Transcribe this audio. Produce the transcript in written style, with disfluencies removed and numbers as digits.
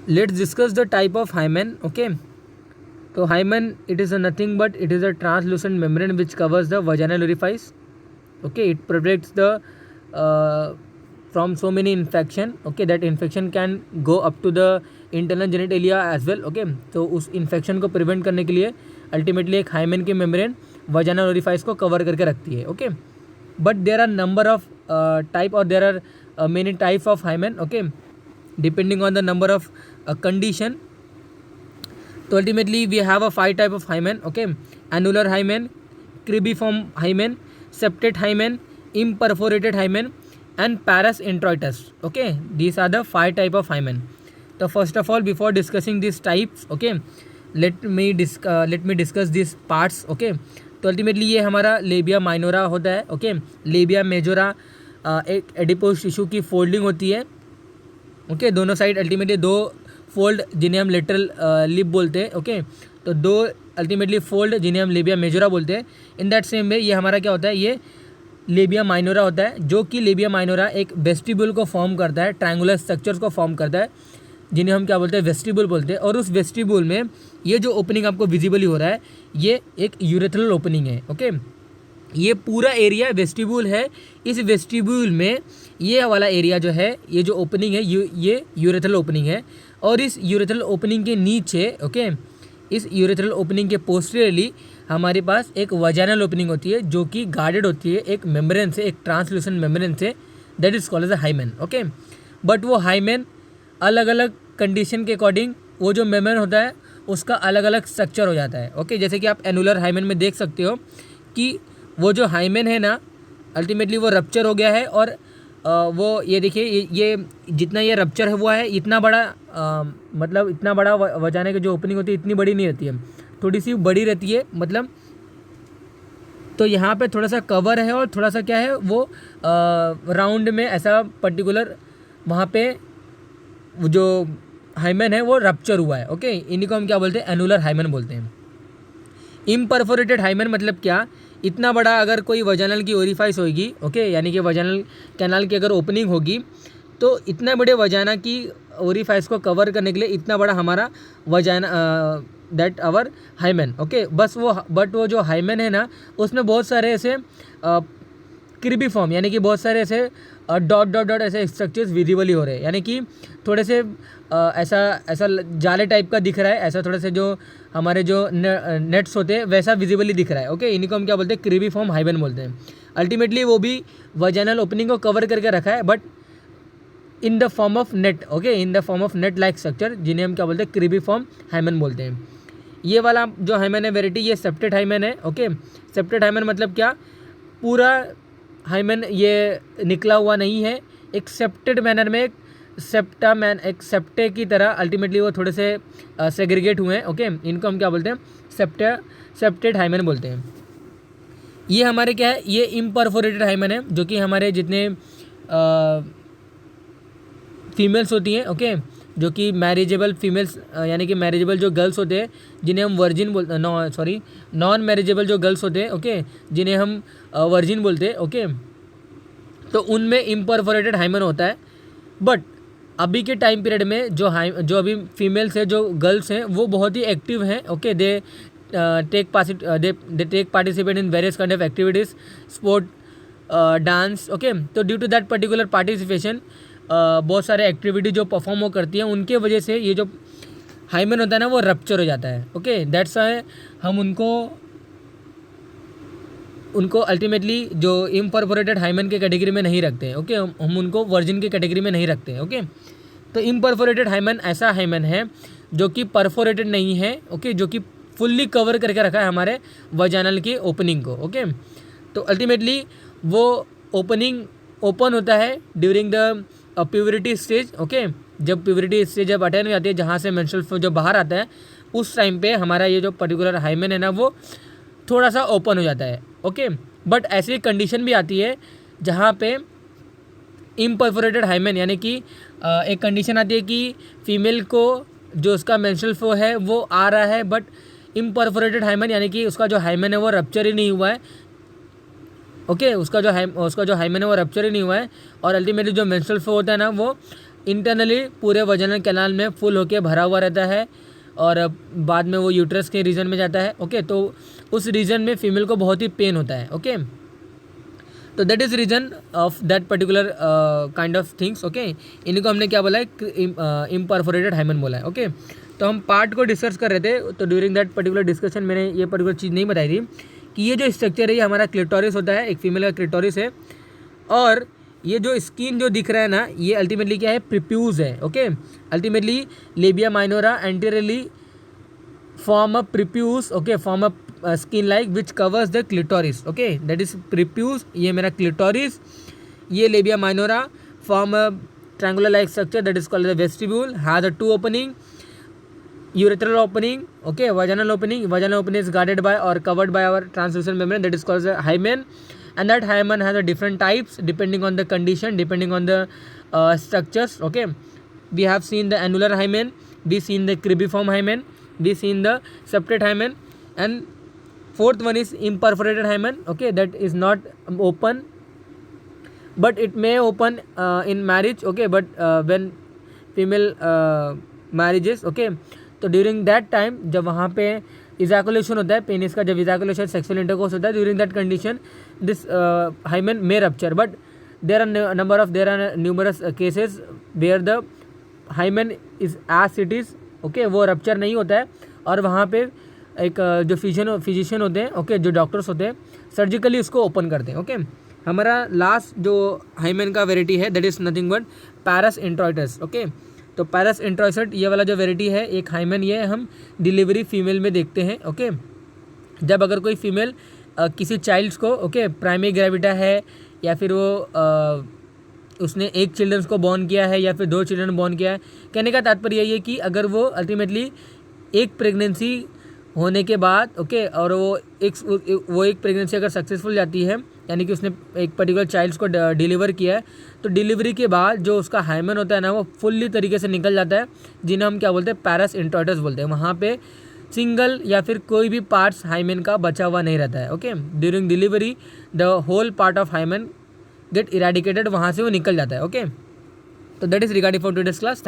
Let's discuss the type of hymen. Okay, तो hymen it is nothing but it is a translucent membrane which covers the vaginal orifice. Okay, it protects the from so many infection. Okay, that infection can go up to the internal genitalia as well. Okay, तो उस infection को prevent करने के लिए ultimately एक hymen की membrane vaginal orifice को cover करके रखती है. Okay, but there are number of type or there are many types of hymen. Okay, depending on the number of condition. So ultimately we have a 5 type of hymen. Okay, annular hymen, cribriform hymen, septate hymen, imperforated hymen and paras introitus. Okay, these are the 5 type of hymen. So first of all, before discussing these types, okay, let me discuss these parts. Okay, तो ultimately ये हमारा labia minora होता है. Okay, labia majora एक adipose tissue की folding होती है. Okay, दोनों साइड अल्टीमेटली दो फोल्ड जिन्हें हम लेटरल लिप बोलते हैं. ओके, तो दो अल्टीमेटली फोल्ड जिन्हें हम लेबिया मेजोरा बोलते हैं. इन दैट सेम वे ये हमारा क्या होता है, ये लेबिया माइनोरा होता है, जो कि लेबिया माइनोरा एक वेस्टिब्यूल को फॉर्म करता है, ट्रायंगुलर स्ट्रक्चर्स को फॉर्म करता है, जिन्हें हम क्या बोलते हैं, वेस्टिब्यूल बोलते हैं. और उस वेस्टिब्यूल में ये जो ओपनिंग आपको विजिबली हो रहा है, ये एक यूरेथ्रल ओपनिंग है. ओके, ये पूरा एरिया वेस्टिब्यूल है. इस वेस्टिब्यूल में ये वाला एरिया जो है, ये जो ओपनिंग है, ये यूरेथ्रल ओपनिंग है. और इस यूरेथ्रल ओपनिंग के नीचे, ओके, इस यूरेथ्रल ओपनिंग के पोस्टीरियरली हमारे पास एक वजाइनल ओपनिंग होती है, जो कि गार्डेड होती है एक मेम्ब्रेन से, एक ट्रांसल्यूसेंट मेम्ब्रेन से, that is called as a hymen. Okay, but वो हाइमेन अलग अलग कंडीशन के अकॉर्डिंग वो जो मेम्ब्रेन होता है उसका अलग अलग स्ट्रक्चर हो जाता है. ओके, जैसे कि आप एनुलर हाइमेन में देख सकते हो कि वो जो हाइमेन है ना, अल्टीमेटली वो रप्चर हो गया है. और वो ये देखिए, ये जितना ये रप्चर हुआ है, इतना बड़ा मतलब इतना बड़ा वजाने की जो ओपनिंग होती है इतनी बड़ी नहीं रहती है, थोड़ी सी बड़ी रहती है. मतलब तो यहाँ पे थोड़ा सा कवर है और थोड़ा सा क्या है, वो राउंड में ऐसा पर्टिकुलर वहाँ पे जो हाइमेन है वो रप्चर हुआ है. ओके, इन्हीं को हम क्या बोलते हैं, एनुलर हाइमेन बोलते हैं. इम्परफोरेटेड हाइमेन मतलब क्या, इतना बड़ा अगर कोई वजाइनल की ओरिफाइस होगी, ओके, यानी कि वजाइनल कैनाल की अगर ओपनिंग होगी, तो इतना बड़े वजाइना की ओरिफाइस को कवर करने के लिए इतना बड़ा हमारा vagina, that our hymen. Okay, बस वो जो हाइमेन है ना, उसमें बहुत सारे ऐसे क्रिबिफॉर्म यानी कि बहुत सारे ऐसे डॉट डॉट डॉट ऐसे स्ट्रक्चर्स विजिबली हो रहे हैं, यानी कि थोड़े से ऐसा जाले टाइप का दिख रहा है, ऐसा थोड़े से जो हमारे जो नेट्स होते हैं वैसा विजिबली दिख रहा है. ओके, इन्हीं को हम क्या बोलते हैं, क्रिबिफॉर्म हाइमेन बोलते हैं. अल्टीमेटली वो भी वजाइनल ओपनिंग को कवर करके रखा है, but in the form of net. Okay, in the form of net like structure, जिन्हें हम क्या बोलते हैं, क्रिबिफॉर्म हाइमेन बोलते हैं. ये वाला जो हाइमेन है वेराइटी, ये सेप्टेट हाइमेन है. ओके, सेप्टेट हाइमेन मतलब क्या, पूरा हाइमेन ये निकला हुआ नहीं है, एक सेप्टेड मैनर में, एक सेप्टे की तरह अल्टीमेटली वो थोड़े से सेग्रीगेट हुए हैं. ओके, इनको हम क्या बोलते हैं, सेप्टेड हाइमेन बोलते हैं. ये हमारे क्या है, ये इम्परफोरेटेड हाइमेन है, जो कि हमारे जितने फीमेल्स होती हैं, ओके, जो कि मैरिजेबल फीमेल्स यानी कि मैरिजेबल जो गर्ल्स होते हैं, जिन्हें हम वर्जिन बोलते हैं, नॉन मैरिजेबल जो गर्ल्स होते हैं, ओके, जिन्हें हम वर्जिन बोलते हैं. ओके, तो उनमें इम्परफोरेटेड हाइमेन होता है. बट अभी के टाइम पीरियड में जो अभी फीमेल्स है, जो गर्ल्स हैं, वो बहुत ही एक्टिव हैं. Okay, they take participate in various kind of activities, sport, dance. Okay, तो due to that particular participation बहुत सारे एक्टिविटी जो परफॉर्म वो करती हैं, उनके वजह से ये जो हाइमेन होता है ना, वो रप्चर हो जाता है. ओके, दैट्स वाई हम उनको अल्टीमेटली जो इम्परफोरेटेड हाइमेन के कैटेगरी में नहीं रखते हैं. ओके, हम उनको वर्जिन की कैटेगरी में नहीं रखते हैं. ओके, तो इम्परफोरेटेड हाइमेन ऐसा हाइमेन है जो कि परफोरेटेड नहीं है. ओके, जो कि फुल्ली कवर करके रखा है हमारे वजाइनल की ओपनिंग को. ओके, तो अल्टीमेटली वो ओपनिंग ओपन होता है ड्यूरिंग द प्यूबरिटी स्टेज. ओके, जब प्यूबरिटी स्टेज जब अटेन हो जाती है, जहाँ से मेंस्ट्रुअल फ्लो जब बाहर आता है, उस टाइम पे हमारा ये जो पर्टिकुलर हाइमेन है ना, वो थोड़ा सा ओपन हो जाता है. ओके, बट ऐसी कंडीशन भी आती है जहाँ पे इम्परफोरेटेड हाइमेन यानी कि एक कंडीशन आती है कि फीमेल को जो उसका मेंस्ट्रुअल फ्लो है वो आ रहा है, बट इम्परफोरेटेड हाइमेन यानी कि उसका जो हाइमेन है वो रप्चर ही नहीं हुआ है. ओके, उसका जो हाइमेन है वो रप्चर ही नहीं हुआ है, और अल्टीमेटली जो मेंस्ट्रुअल फ्लो होता है ना, वो इंटरनली पूरे वजाइनल कैनाल में फुल होके भरा हुआ रहता है और बाद में वो यूट्रस के रीजन में जाता है। ओके, तो उस रीजन में फीमेल को बहुत ही पेन होता है। ओके, तो that is reason of that particular kind of things. Okay, इनको हमने क्या बोला है, इम्परफोरेटेड हाइमन बोला है। ओके, तो हम पार्ट को डिस्कस कर रहे थे, तो ड्यूरिंग दैट पर्टिकुलर डिस्कशन मैंने ये पर्टिकुलर चीज़ नहीं बताई थी कि ये जो स्ट्रक्चर है ये हमारा क्लिटोरिस होता है, एक फीमेल का क्लिटोरिस है, और ये जो स्किन जो दिख रहा है ना, ये अल्टीमेटली क्या है, प्रिप्यूज है। Okay, ultimately labia minora anteriorly form a prepuce, okay, form a skin like which covers the clitoris, okay, that is prepuce, ये मेरा clitoris, ये labia minora form a triangular like structure that is called the vestibule, has a 2 opening, urethral opening, okay, vaginal opening is guarded by or covered by our translucent membrane that is called the hymen, and that hymen has a different types depending on the condition, depending on the structures. Okay, we have seen the annular hymen, we seen the cribriform hymen, we seen the septate hymen, and fourth one is imperforated hymen. Okay, that is not open, but it may open in marriage. Okay, but when female marriages, okay, तो during that time जब वहाँ पे ejaculation होता है penis का, जब ejaculation sexual intercourse होता है, during that condition this hymen may rupture, but there are numerous cases where the hymen is as it is. Okay, वो रप्चर नहीं होता है, और वहाँ पे एक जो फिजिशियन होते हैं, ओके, जो डॉक्टर्स होते हैं, सर्जिकली उसको ओपन करते हैं। ओके, हमारा लास्ट जो हाइमन का वेराइटी है that is nothing but parous introitus. Okay, तो पैरस इंट्रॉइटस ये वाला जो वेराइटी है एक हाइमन, ये हम डिलीवरी फीमेल में देखते हैं। ओके, जब अगर कोई फीमेल किसी चाइल्ड्स को, ओके, प्राइमरी ग्रेविटा है या फिर वो उसने एक चिल्ड्रंस को बॉर्न किया है या फिर 2 चिल्ड्रन बॉर्न किया है, कहने का तात्पर्य यही है कि अगर वो अल्टीमेटली एक प्रेगनेंसी होने के बाद, ओके, और वो एक प्रेगनेंसी अगर सक्सेसफुल जाती है, यानी कि उसने एक पर्टिकुलर चाइल्ड्स को डिलीवर किया है, तो डिलीवरी के बाद जो उसका हाइमन होता है ना, वो फुल्ली तरीके से निकल जाता है, जिन्हें हम क्या बोलते हैं, पैरस इंट्रॉइटस बोलते हैं। वहाँ पे सिंगल या फिर कोई भी पार्ट्स हाइमन का बचा हुआ नहीं रहता है। Okay, during delivery the whole part of hymen get eradicated, वहाँ से वो निकल जाता है। ओके, तो that is regarding for today's class. Thank